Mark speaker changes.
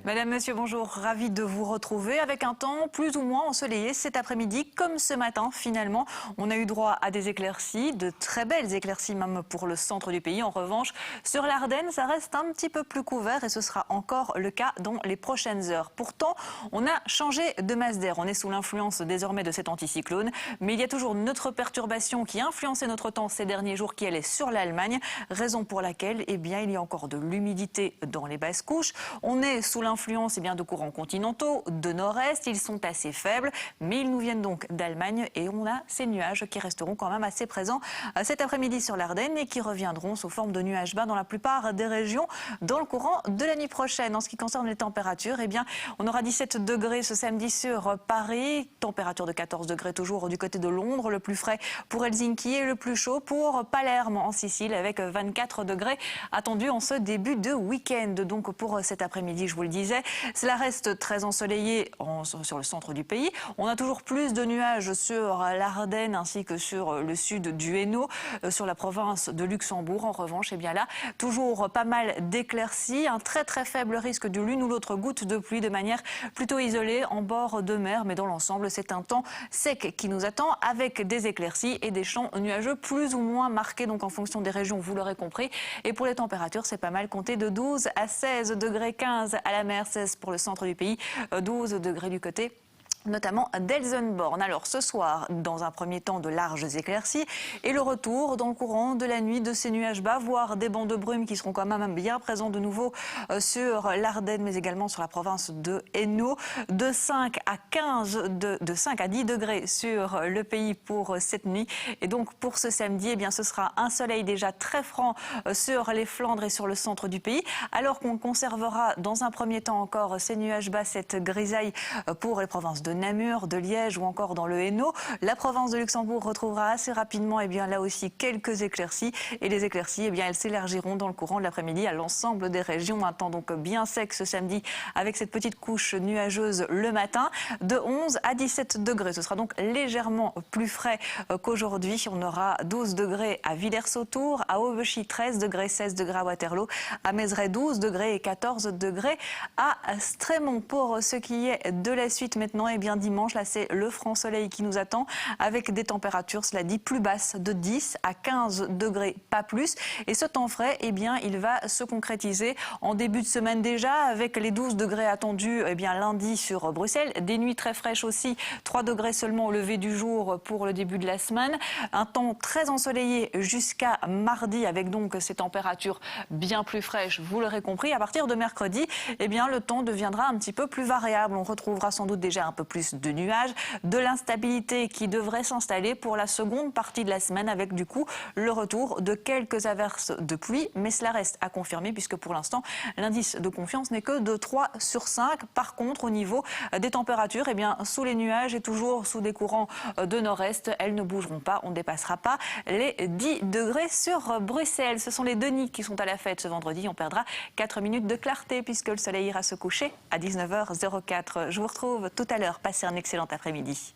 Speaker 1: Madame, monsieur, bonjour. Ravi de vous retrouver avec un temps plus ou moins ensoleillé cet après-midi, comme ce matin finalement. On a eu droit à des éclaircies, de très belles éclaircies même pour le centre du pays. En revanche, sur l'Ardenne, ça reste un petit peu plus couvert et ce sera encore le cas dans les prochaines heures. Pourtant, on a changé de masse d'air. On est sous l'influence désormais de cet anticyclone, mais il y a toujours une autre perturbation qui a influencé notre temps ces derniers jours, qui elle est sur l'Allemagne, raison pour laquelle il y a encore de l'humidité dans les basses couches. On est sous l'influence de courants continentaux de nord-est. Ils sont assez faibles, mais ils nous viennent donc d'Allemagne et on a ces nuages qui resteront quand même assez présents cet après-midi sur l'Ardenne et qui reviendront sous forme de nuages bas dans la plupart des régions dans le courant de la nuit prochaine. En ce qui concerne les températures, on aura 17 degrés ce samedi sur Paris, température de 14 degrés toujours du côté de Londres, le plus frais pour Helsinki et le plus chaud pour Palerme en Sicile avec 24 degrés attendus en ce début de week-end. Donc pour cet après-midi, je vous le disais, cela reste très ensoleillé sur le centre du pays. On a toujours plus de nuages sur l'Ardenne ainsi que sur le sud du Hainaut, sur la province de Luxembourg. En revanche, là, toujours pas mal d'éclaircies, un très très faible risque de l'une ou l'autre goutte de pluie de manière plutôt isolée en bord de mer. Mais dans l'ensemble, c'est un temps sec qui nous attend avec des éclaircies et des champs nuageux plus ou moins marqués, donc en fonction des régions, vous l'aurez compris. Et pour les températures, c'est pas mal compté de 12 à 16 degrés, 15 à la mer, 16 pour le centre du pays, 12 degrés du côté notamment d'Elsenborn. Alors ce soir, dans un premier temps, de larges éclaircies et le retour dans le courant de la nuit de ces nuages bas, voire des bancs de brume qui seront quand même bien présents de nouveau sur l'Ardenne, mais également sur la province de Hainaut. De 5 à 10 degrés sur le pays pour cette nuit. Et donc pour ce samedi, ce sera un soleil déjà très franc sur les Flandres et sur le centre du pays, alors qu'on conservera dans un premier temps encore ces nuages bas, cette grisaille pour les provinces de Namur, de Liège ou encore dans le Hainaut. La province de Luxembourg retrouvera assez rapidement là aussi quelques éclaircies et les éclaircies elles s'élargiront dans le courant de l'après-midi à l'ensemble des régions. Un temps donc bien sec ce samedi avec cette petite couche nuageuse le matin, de 11 à 17 degrés. Ce sera donc légèrement plus frais qu'aujourd'hui. On aura 12 degrés à Villers-Sautour, à Auvechy 13 degrés, 16 degrés à Waterloo, à Mézeray 12 degrés et 14 degrés à Strémont. Pour ce qui est de la suite maintenant, dimanche, là c'est le franc soleil qui nous attend avec des températures, cela dit, plus basses de 10 à 15 degrés, pas plus. Et ce temps frais, il va se concrétiser en début de semaine déjà avec les 12 degrés attendus lundi sur Bruxelles. Des nuits très fraîches aussi, 3 degrés seulement au lever du jour pour le début de la semaine. Un temps très ensoleillé jusqu'à mardi avec donc ces températures bien plus fraîches, vous l'aurez compris. À partir de mercredi, le temps deviendra un petit peu plus variable. On retrouvera sans doute déjà un peu plus de nuages, de l'instabilité qui devrait s'installer pour la seconde partie de la semaine avec du coup le retour de quelques averses de pluie, mais cela reste à confirmer puisque pour l'instant l'indice de confiance n'est que de 3 sur 5. Par contre, au niveau des températures, sous les nuages et toujours sous des courants de nord-est, elles ne bougeront pas, on ne dépassera pas les 10 degrés sur Bruxelles. Ce sont les Denis qui sont à la fête ce vendredi. On perdra 4 minutes de clarté puisque le soleil ira se coucher à 19h04. Je vous retrouve tout à l'heure. Passez un excellent après-midi.